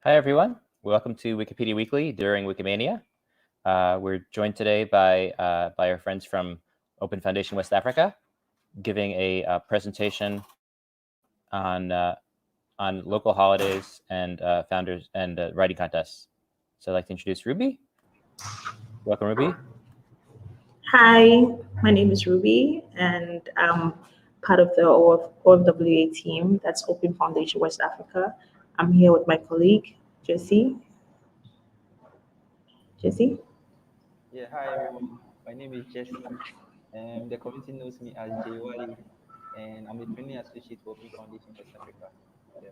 Hi, everyone. Welcome to Wikipedia Weekly during Wikimania. We're joined today by our friends from Open Foundation West Africa, giving a presentation on local holidays and founders and writing contests. So I'd like to introduce Ruby. Welcome, Ruby. Hi, my name is Ruby, and I'm part of the OFWA team. That's Open Foundation West Africa. I'm here with my colleague, Jesse. Jesse? Yeah, hi everyone. My name is Jesse. The community knows me as Jay Wali, and I'm a training associate for Open Foundation West Africa. Yeah.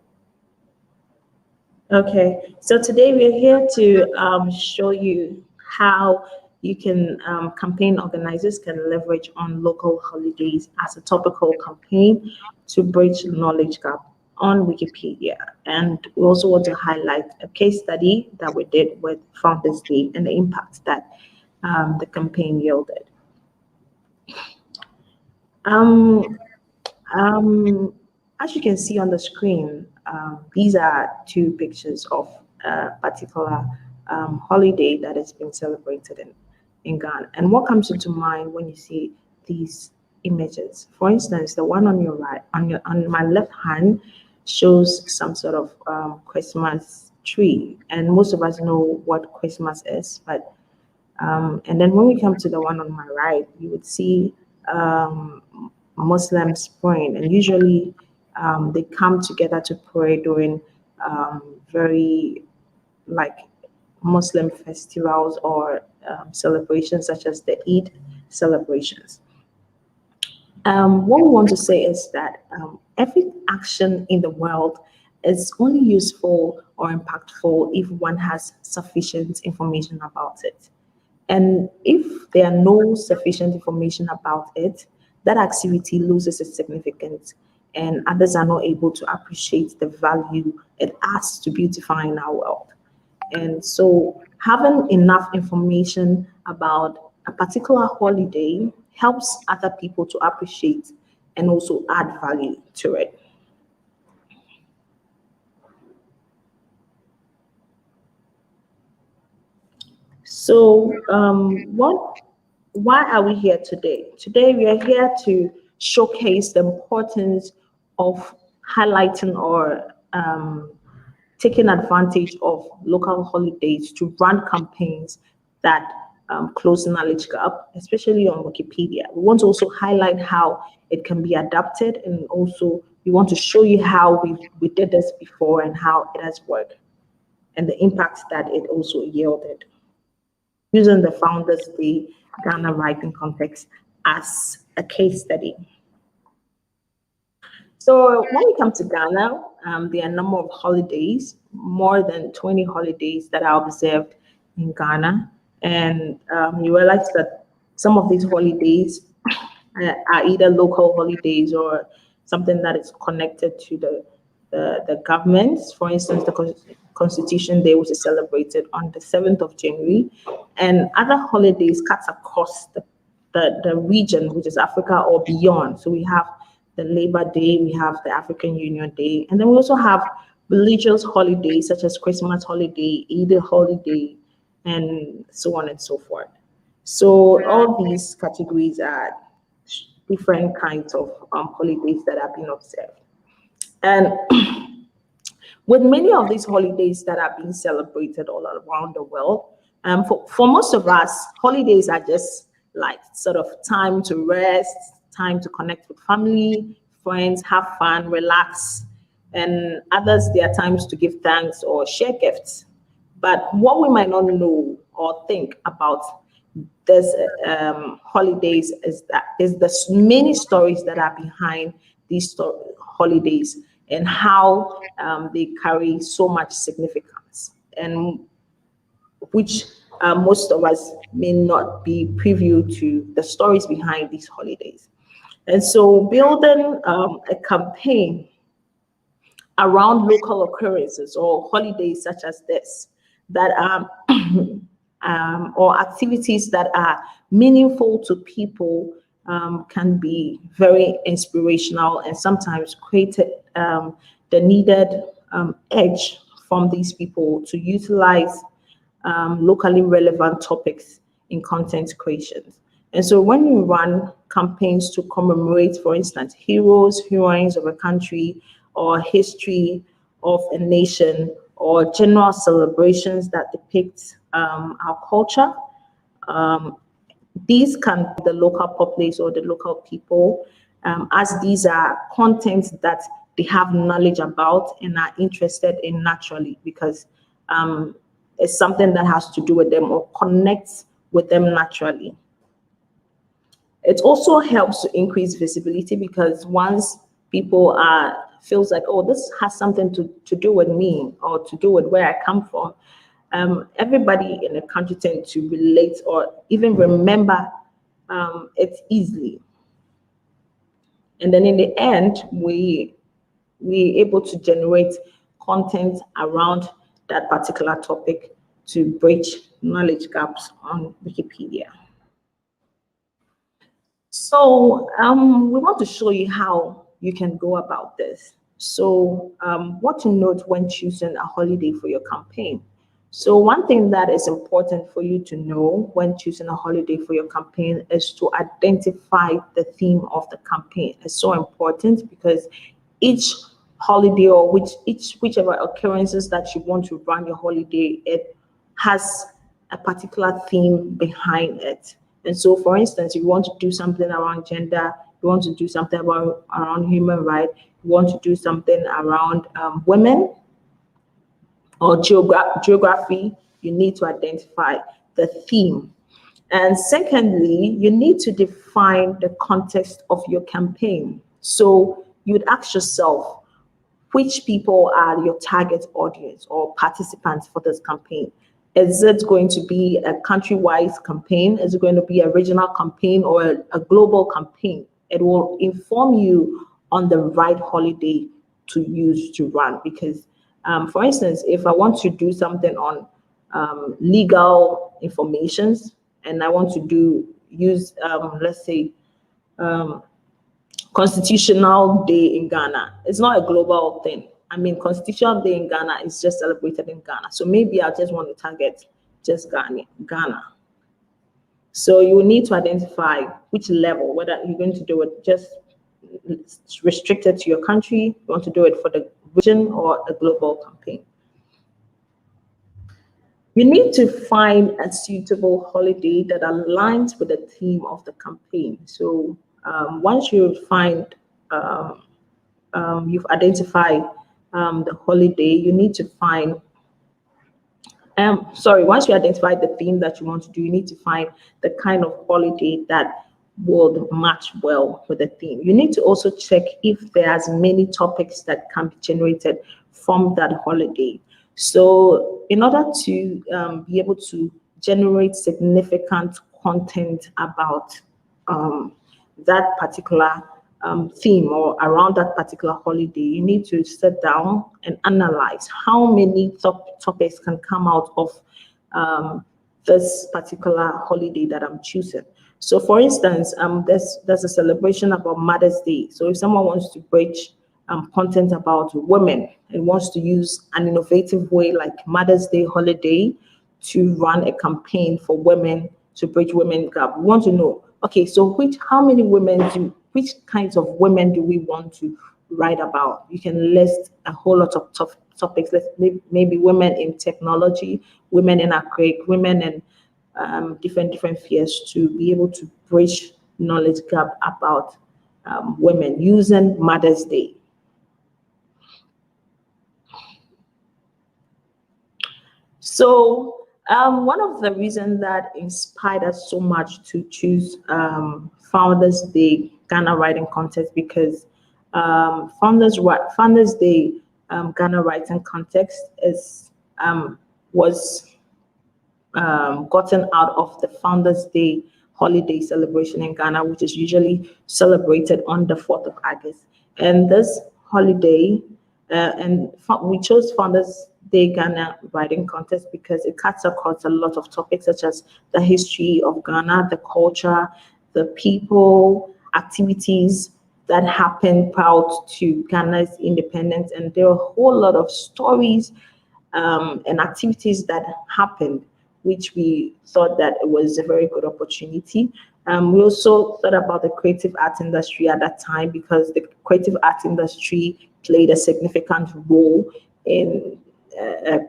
Okay, so today we're here to show you how you can, campaign organizers can leverage on local holidays as a topical campaign to bridge the knowledge gap on Wikipedia. And we also want to highlight a case study that we did with Founders Day and the impact that the campaign yielded. Um, as you can see on the screen, these are two pictures of a particular holiday that is being celebrated in Ghana. And what comes into mind when you see these images? For instance, the one on your right, on my left hand, shows some sort of Christmas tree, and most of us know what Christmas is. But and then when we come to the one on my right, you would see Muslims praying, and usually they come together to pray during very like Muslim festivals or celebrations such as the Eid celebrations. What we want to say is that every action in the world is only useful or impactful if one has sufficient information about it. And if there are no sufficient information about it, that activity loses its significance and others are not able to appreciate the value it adds to beautifying our world. And so having enough information about a particular holiday helps other people to appreciate and also add value to it. So, why are we here today? Today, we are here to showcase the importance of highlighting or taking advantage of local holidays to run campaigns that close the knowledge gap, especially on Wikipedia. We want to also highlight how it can be adapted, and also we want to show you how we did this before and how it has worked and the impact that it also yielded, using the Founders Day Ghana writing context as a case study. So when we come to Ghana, there are a number of holidays, more than 20 holidays that are observed in Ghana. And you realize that some of these holidays are either local holidays or something that is connected to the government. For instance, the Constitution Day, which is celebrated on the 7th of January, and other holidays cut across the region, which is Africa or beyond. So we have the Labor Day, we have the African Union Day, and then we also have religious holidays such as Christmas holiday, Eid holiday, and so on and so forth. So all these categories are different kinds of holidays that have been observed. And with many of these holidays that are being celebrated all around the world, for most of us, holidays are just like sort of time to rest, time to connect with family, friends, have fun, relax. And others, there are times to give thanks or share gifts. But what we might not know or think about this holidays is the many stories that are behind these holidays and how they carry so much significance, and which most of us may not be privy to the stories behind these holidays. And so building a campaign around local occurrences or holidays such as this that or activities that are meaningful to people can be very inspirational and sometimes create the needed edge from these people to utilize locally relevant topics in content creations. And so when you run campaigns to commemorate, for instance, heroes, heroines of a country, or history of a nation, or general celebrations that depict our culture, these can be the local populace or the local people, as these are contents that they have knowledge about and are interested in naturally, because it's something that has to do with them or connects with them naturally. It also helps to increase visibility, because once people feels like, oh, this has something to do with me or to do with where I come from, everybody in the country tend to relate or even remember it easily. And then in the end, we're able to generate content around that particular topic to bridge knowledge gaps on Wikipedia. So we want to show you how you can go about this. So what to note when choosing a holiday for your campaign. So one thing that is important for you to know when choosing a holiday for your campaign is to identify the theme of the campaign. It's so important, because each holiday or whichever occurrences that you want to run your holiday, it has a particular theme behind it. And so, for instance, if you want to do something around gender, you want to do something around human rights, you want to do something around women or geography, you need to identify the theme. And secondly, you need to define the context of your campaign. So you'd ask yourself, which people are your target audience or participants for this campaign? Is it going to be a countrywide campaign? Is it going to be a regional campaign or a global campaign? It will inform you on the right holiday to use to run. Because, for instance, if I want to do something on legal informations and I want to use, let's say, Constitutional Day in Ghana, it's not a global thing. I mean, Constitutional Day in Ghana is just celebrated in Ghana. So maybe I just want to target just Ghana. So you need to identify which level, whether you're going to do it just restricted to your country, you want to do it for the region or a global campaign. You need to find a suitable holiday that aligns with the theme of the campaign. So once you find, you've identified the holiday, you need to find, once you identify the theme that you want to do, you need to find the kind of holiday that would match well with the theme. You need to also check if there's many topics that can be generated from that holiday. So in order to be able to generate significant content about that particular theme or around that particular holiday, you need to sit down and analyze how many topics can come out of this particular holiday that I'm choosing. So for instance, there's a celebration about Mother's Day. So if someone wants to bridge content about women and wants to use an innovative way like Mother's Day holiday to run a campaign for women to bridge women gap, we want to know, okay, so which kinds of women do we want to write about? You can list a whole lot of topics. Maybe women in technology, women in agric, women in different fields, to be able to bridge knowledge gap about women using Mother's Day. So one of the reasons that inspired us so much to choose Founders Day Ghana writing contest, because Founders Day Ghana writing contest was gotten out of the Founders Day holiday celebration in Ghana, which is usually celebrated on the 4th of August. And this holiday, and we chose Founders Day Ghana writing contest because it cuts across a lot of topics, such as the history of Ghana, the culture, the people, activities that happened prior to Ghana's independence. And there are a whole lot of stories and activities that happened, which we thought that it was a very good opportunity. We also thought about the creative art industry at that time, because the creative art industry played a significant role in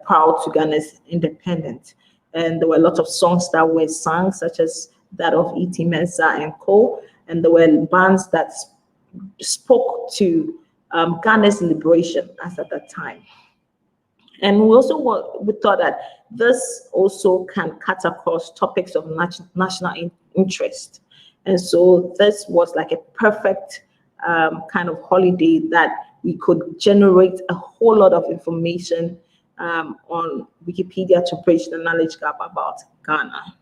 proud to Ghana's independence. And there were a lot of songs that were sung, such as that of E.T. Mensah and co. And there were bands that spoke to Ghana's liberation as at that time. And we thought that this also can cut across topics of national interest. And so this was like a perfect kind of holiday that we could generate a whole lot of information on Wikipedia to bridge the knowledge gap about Ghana.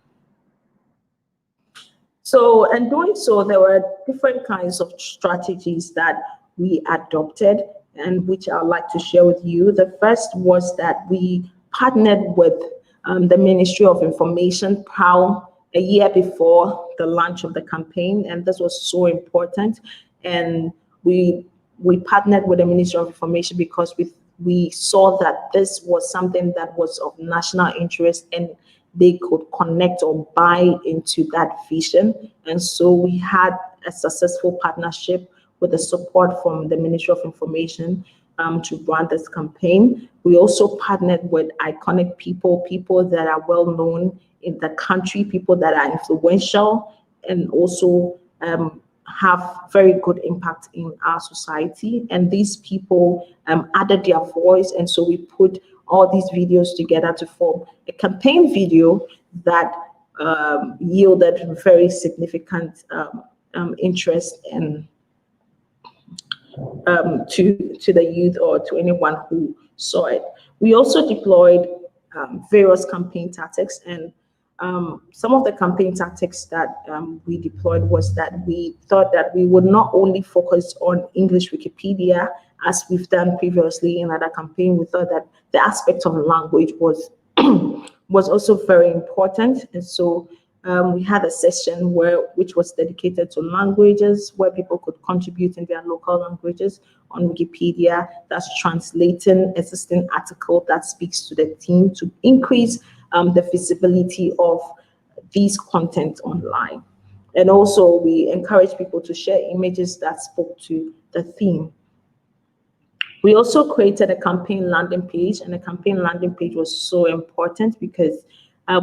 So, in doing so, there were different kinds of strategies that we adopted, and which I'd like to share with you. The first was that we partnered with the Ministry of Information, POW, a year before the launch of the campaign, and this was so important. And we partnered with the Ministry of Information because we saw that this was something that was of national interest, and they could connect or buy into that vision. And so we had a successful partnership with the support from the Ministry of Information to run this campaign. We also partnered with iconic people that are well known in the country, people that are influential and also have very good impact in our society. And these people added their voice, and so we put all these videos together to form a campaign video that yielded very significant interest and to the youth or to anyone who saw it. We also deployed various campaign tactics, and some of the campaign tactics that we deployed was that we thought that we would not only focus on English Wikipedia as we've done previously in other campaign. We thought that the aspect of language was was also very important, and so we had a session which was dedicated to languages, where people could contribute in their local languages on Wikipedia. That's translating existing article that speaks to the theme to increase the visibility of these content online. And also we encourage people to share images that spoke to the theme. We also created a campaign landing page, and the campaign landing page was so important because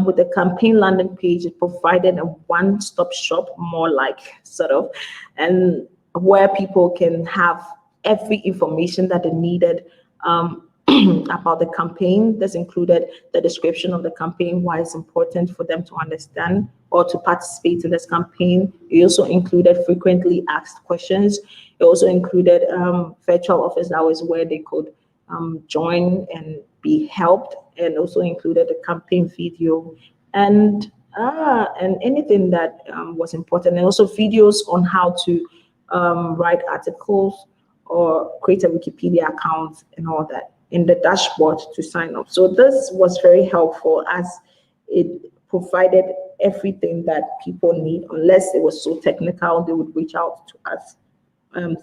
with the campaign landing page, it provided a one-stop shop, more like sort of, and where people can have every information that they needed about the campaign. This included the description of the campaign, why it's important for them to understand or to participate in this campaign. It also included frequently asked questions. It also included virtual office hours where they could join and be helped, and also included the campaign video and anything that was important, and also videos on how to write articles or create a Wikipedia account and all that in the dashboard to sign up. So this was very helpful as it provided everything that people need. Unless it was so technical, they would reach out to us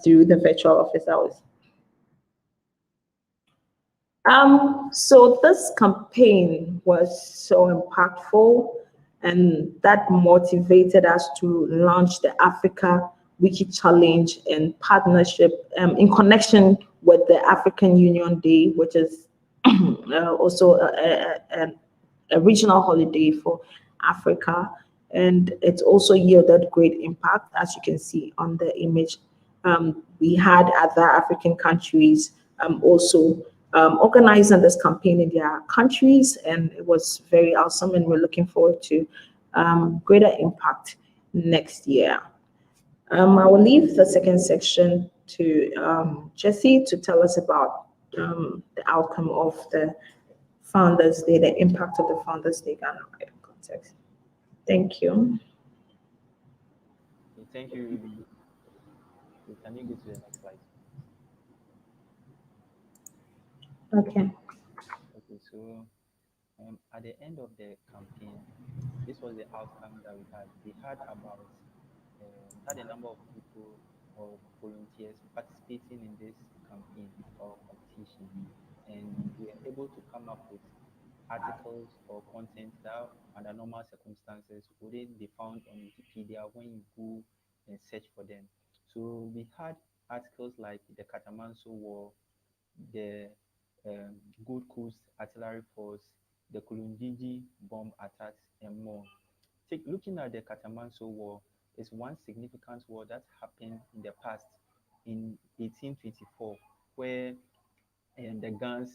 through the virtual office hours. So this campaign was so impactful, and that motivated us to launch the Africa Wiki Challenge in partnership, in connection with the African Union Day, which is also a regional holiday for Africa. And it also yielded great impact, as you can see on the image. We had other African countries also organizing this campaign in their countries, and it was very awesome, and we're looking forward to greater impact next year. I will leave the second section to Jessie to tell us about the outcome of the Founders Day, the impact of the Founders Day Ghana context. Thank you. Thank you. Can you go to the next slide? Okay. Okay, so at the end of the campaign, this was the outcome that we had. We had a number of people or volunteers participating in this campaign or competition, and we were able able to come up with articles or content that under normal circumstances wouldn't be found on Wikipedia when you go and search for them. So we had articles like the Katamanso War, the um, Gold Coast Artillery Force, the Kulundiji bomb attacks, and more. Looking at the Katamanso War, is one significant war that happened in the past in 1824, where the Gan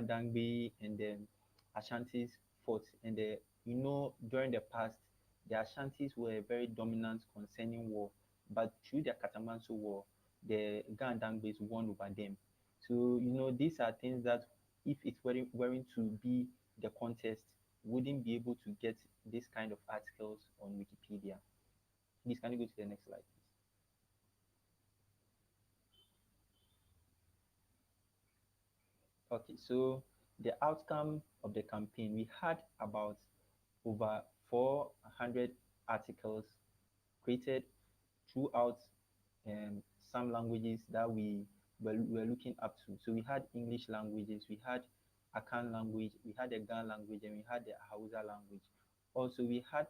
Dangbe and the Ashantis fought. And during the past, the Ashantis were very dominant concerning war, but through the Katamanso War, the Gan Dangbes won over them. So these are things that if it weren't to be the contest, wouldn't be able to get this kind of articles on Wikipedia. Please, can you go to the next slide, please? Okay, so the outcome of the campaign, we had about over 400 articles created throughout some languages that we were looking up to. So we had English languages, we had Akan language, we had the Gan language, and we had the Hausa language. Also, we had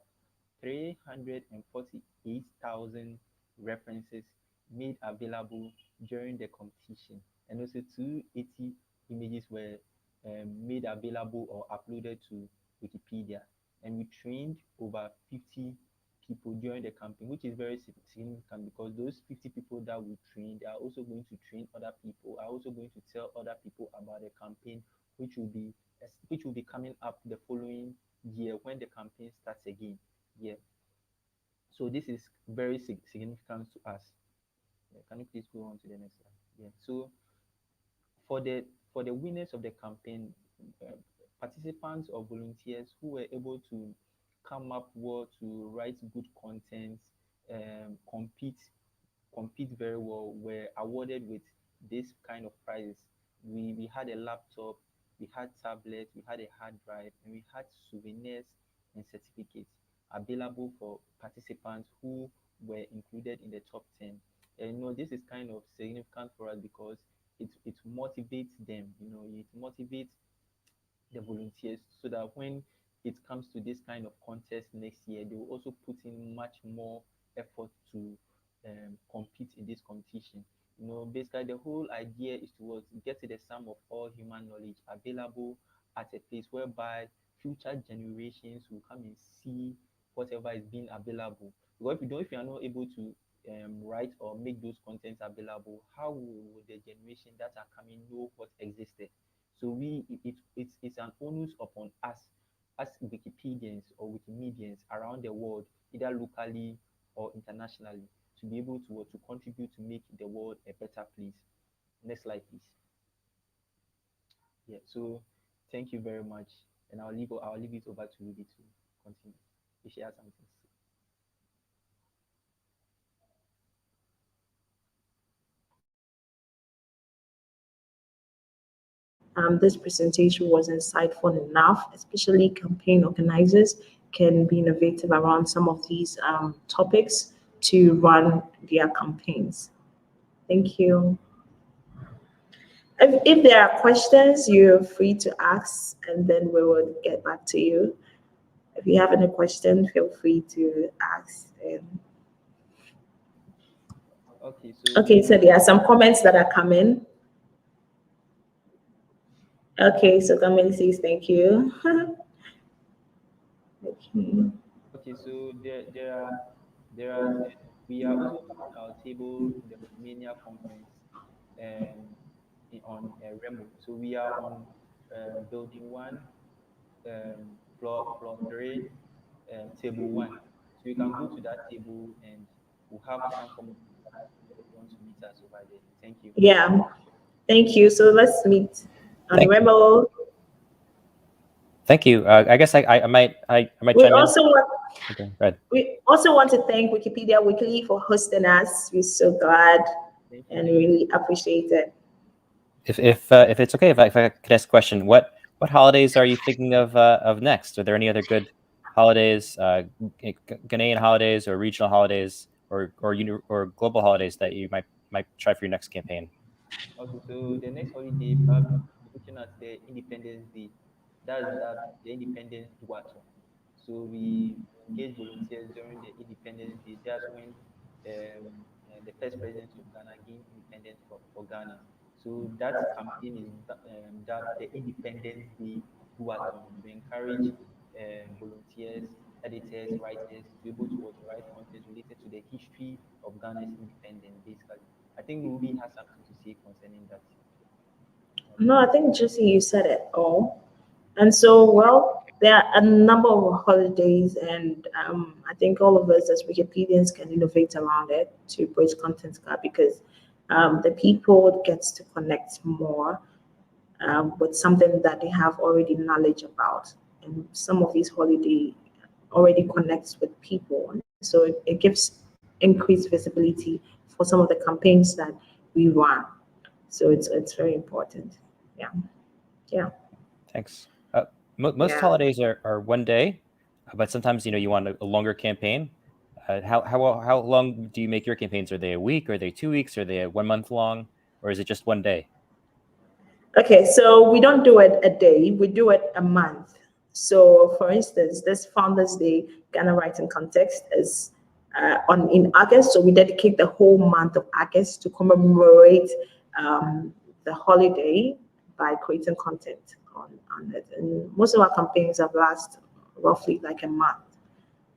348,000 references made available during the competition, and also 280 images were made available or uploaded to Wikipedia. And we trained over 50 people during the campaign, which is very significant because those 50 people that we trained are also going to train other people, are also going to tell other people about the campaign, which will be coming up the following year when the campaign starts again. Yeah. So this is very significant to us. Yeah. Can you please go on to the next slide? Yeah. So for the winners of the campaign, participants or volunteers who were able to come up well, to write good content, compete very well, were awarded with this kind of prizes. We had a laptop, we had tablets, we had a hard drive, and we had souvenirs and certificates available for participants who were included in the top 10. And this is kind of significant for us because it motivates them, it motivates the volunteers so that when it comes to this kind of contest next year, they will also put in much more effort to compete in this competition. Basically the whole idea is to get to the sum of all human knowledge available at a place whereby future generations will come and see whatever is being available. Because if you are not able to write or make those contents available, how will the generation that are coming know what existed? So it's an onus upon us as Wikipedians or Wikimedians around the world, either locally or internationally, to be able to contribute to make the world a better place. Next slide, please. Yeah. So thank you very much, and I'll leave it over to Ruby to continue if she has something to say. This presentation was insightful enough, especially campaign organizers can be innovative around some of these topics to run their campaigns. Thank you. If there are questions, you're free to ask, and then we will get back to you. If you have any question, feel free to ask. Okay, so there are some comments that are coming. Okay, so Kamini says thank you. Okay, so we are also having our table in the Wikimania conference on Remo. So we are on building 1, floor 3, table 1. So you can go to that table and we'll have some form of if you want to meet us over there. Thank you. Yeah, thank you. So let's meet on Remo. Thank you. I guess I might we chime also in. Want, okay, go ahead. We also want to thank Wikipedia Weekly for hosting us. We're so glad and really appreciate it. If it's okay, if I could ask a question, what holidays are you thinking of next? Are there any other good holidays, Ghanaian holidays or regional holidays or global holidays that you might try for your next campaign? Okay, so the next holiday, probably looking at the Independence Day. That's the Independence Duathon. So we engage volunteers during the Independence Day. That's when the first president of Ghana gained independence for Ghana. So that campaign is dubbed the Independence Day Duathon. We encourage volunteers, editors, writers to be able to write content related to the history of Ghana's independence, basically. I think Ruby has something to say concerning that. No, I think Jesse, you said it all. And so, well, there are a number of holidays, and I think all of us as Wikipedians can innovate around it to bridge content gap because the people gets to connect more with something that they have already knowledge about. And some of these holiday already connects with people. So it gives increased visibility for some of the campaigns that we run. So it's very important. Yeah. Yeah. Thanks. Most Yeah. holidays are one day, but sometimes you want a longer campaign. How long do you make your campaigns? Are they a week? Are they 2 weeks? Are they 1 month long? Or is it just one day? Okay, so we don't do it a day, we do it a month. So, for instance, this Founders Day Ghana Writing Context is in August. So we dedicate the whole month of August to commemorate the holiday by creating content on it. And most of our campaigns have lasted roughly like a month.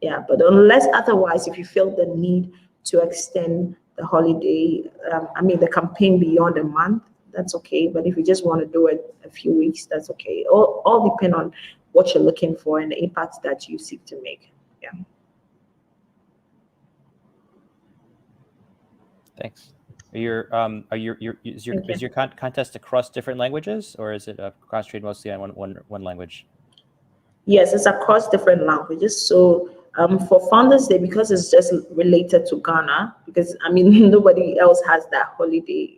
Yeah, but unless otherwise, if you feel the need to extend the holiday, the campaign beyond a month, that's okay. But if you just want to do it a few weeks, that's okay. All depend on what you're looking for and the impact that you seek to make. Yeah. Thanks. Is your contest across different languages, or is it concentrated mostly on one language? Yes, it's across different languages. So for Founders Day, because it's just related to Ghana, because nobody else has that holiday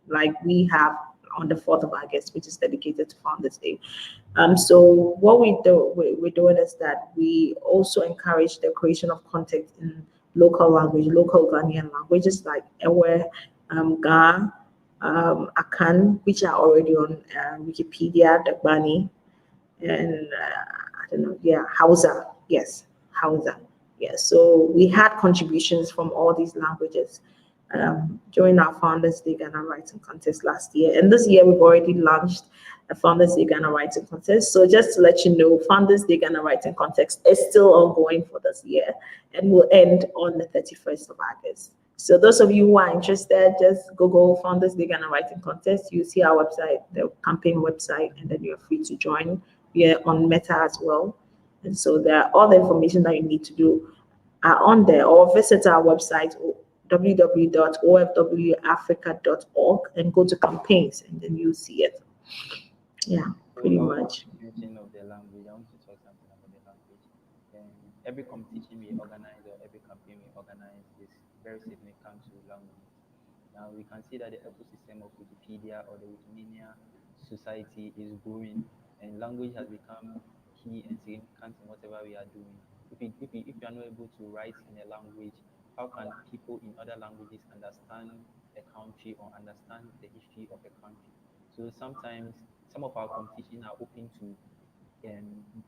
like we have on the 4th of August, which is dedicated to Founders Day. So what we're doing is that we also encourage the creation of content in local language, local Ghanaian languages like Ewe, Ga, Akan, which are already on Wikipedia, Dagbani, and I don't know, yeah, Hausa, yes, Hausa, yes. So we had contributions from all these languages during our Founders Day Ghana Writing Contest last year, and this year we've already launched a Founders Day Ghana Writing Contest. So just to let you know, Founders Day Ghana Writing Contest is still ongoing for this year and will end on the 31st of August. So those of you who are interested, just Google Founders Day Ghana Writing Contest. You see our website, the campaign website, and then you're free to join. We are on Meta as well. And so all the information that you need to do are on there, or visit our website, www.ofwafrica.org, and go to campaigns, and then you'll see it. Yeah, pretty much. Mention of the language, I want to talk something about the language. Every competition we organize or every campaign we organize is very significant to language. Now we can see that the ecosystem of Wikipedia or the Wikimania society is growing, and language has become key and significant in whatever we are doing. If you are not able to write in a language, how can people in other languages understand a country or understand the history of a country? So sometimes some of our competition are open to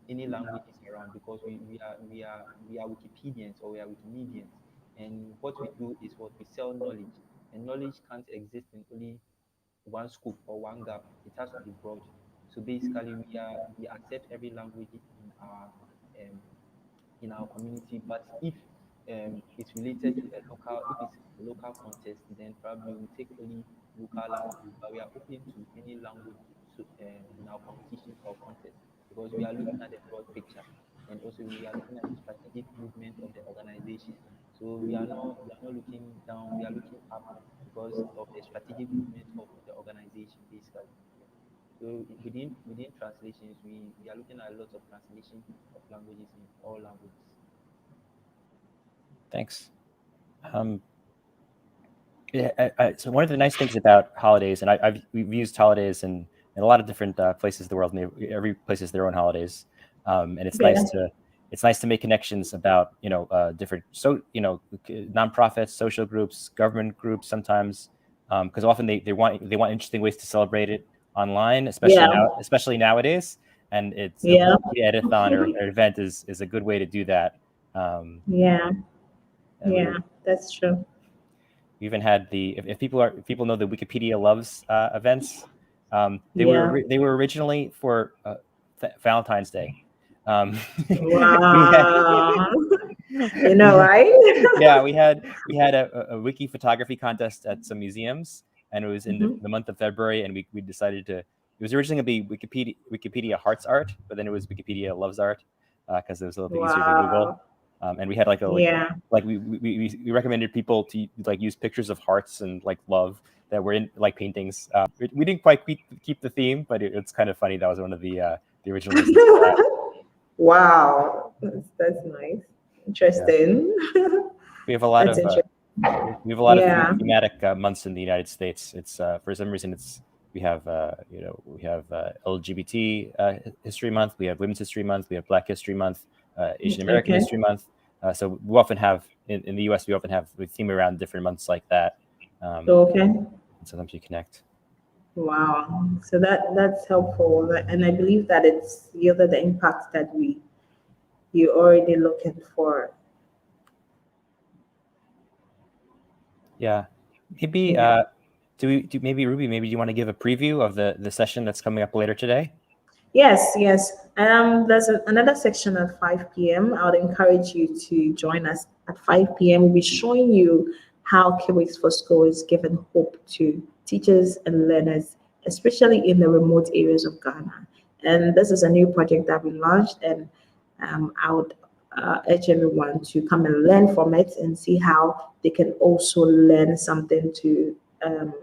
any languages around, because we are Wikipedians or we are Wikimedians, and what we do is what we sell knowledge, and knowledge can't exist in only one scoop or one gap. It has to be broad. So basically, we accept every language in our community, but if it's related to if it's a local contest, then probably we take only local languages, but we are open to any language in our competition or contest, because we are looking at the broad picture, and also we are looking at the strategic movement of the organization. So we are not looking down, we are looking up because of the strategic movement of the organization, basically. So within translations, we are looking at a lot of translation of languages in all languages. Thanks. So one of the nice things about holidays, and we've used holidays in a lot of different places of the world. Every place has their own holidays, and it's nice to make connections about different nonprofits, social groups, government groups sometimes, because often they want interesting ways to celebrate it. online, Yeah. especially nowadays. And it's a Yeah. Wikipedia editathon or event is a good way to do that. Yeah. And Yeah. That's true. we even had if people know the Wikipedia Loves events, they Yeah. were originally for Valentine's Day. We had, Wow. You we know, had- right? yeah, we had a wiki photography contest at some museums, and it was in Mhm. the month of February, and we decided to. It was originally going to be Wikipedia Hearts Art, but then it was Wikipedia Loves Art because it was a little bit easier to Google. Wow. And we had Yeah. we recommended people to like use pictures of hearts and like love that were in like paintings. We didn't quite keep the theme, but it's kind of funny. That was one of the original reasons for that. Wow. That's nice. Interesting. We have a lot That's of interesting. we have a lot of Yeah. thematic months in the United States. It's for some reason we have LGBT History Month, we have Women's History Month, we have Black History Month, Asian American Okay. History Month. So we often have in the U.S. we often have we theme around different months like that. Okay. And sometimes you connect. Wow. So that's helpful. And I believe that it's yielded the impact that you're already looking for. Yeah, maybe Yeah. maybe Ruby, maybe you want to give a preview of the session that's coming up later today? Yes, yes. There's another section at 5 p.m. I would encourage you to join us at 5 p.m. We'll be showing you how Kiwix for School is giving hope to teachers and learners, especially in the remote areas of Ghana. And this is a new project that we launched, and I would urge everyone to come and learn from it and see how they can also learn something to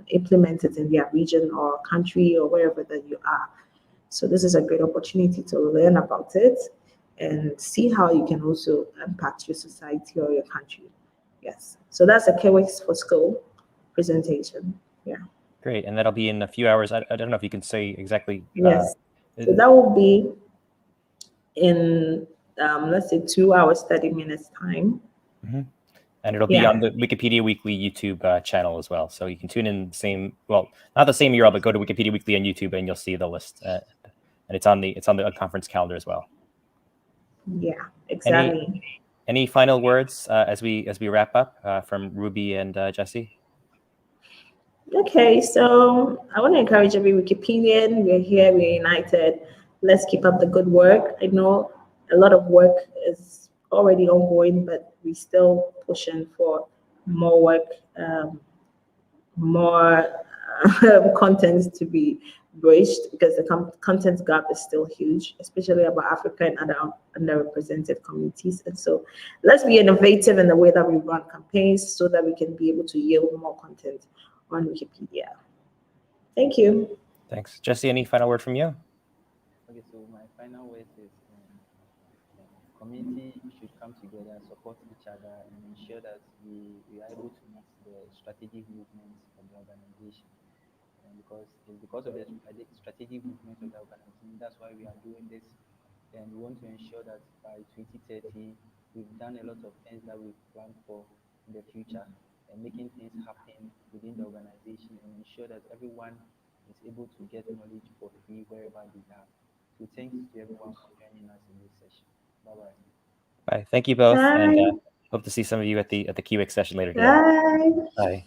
implement it in their region or country or wherever that you are. So this is a great opportunity to learn about it and see how you can also impact your society or your country. Yes. So that's a Kiwix for School presentation. Yeah. Great, and that'll be in a few hours. I don't know if you can say exactly. Yes. So that will be in let's say 2 hours 30 minutes time. And it'll be Yeah. on the Wikipedia Weekly YouTube channel as well. So you can tune in not the same URL, but go to Wikipedia Weekly on YouTube and you'll see the list. And it's on the Unconference calendar as well. Yeah, exactly. Any final words as we wrap up from Ruby and Jesse? Okay, so I want to encourage every Wikipedian. We're here, we're united. Let's keep up the good work. I know a lot of work is already ongoing, but we're still pushing for more work, more content to be bridged because the content gap is still huge, especially about Africa and other underrepresented communities. And so let's be innovative in the way that we run campaigns so that we can be able to yield more content on Wikipedia. Thank you. Thanks. Jesse, any final word from you? Okay, so my final words is community should come together, support each other, and ensure that we are able to meet the strategic movements of the organization. And because of the strategic movements of the organization, that's why we are doing this. And we want to ensure that by 2030, we've done a lot of things that we've planned for in the future and making things happen within the organization and ensure that everyone is able to get knowledge for free wherever they are. So thanks to everyone for joining us in this session. Bye-bye. Bye. Thank you both, and Bye. hope to see some of you at the Kiwix session later today. Bye. Bye.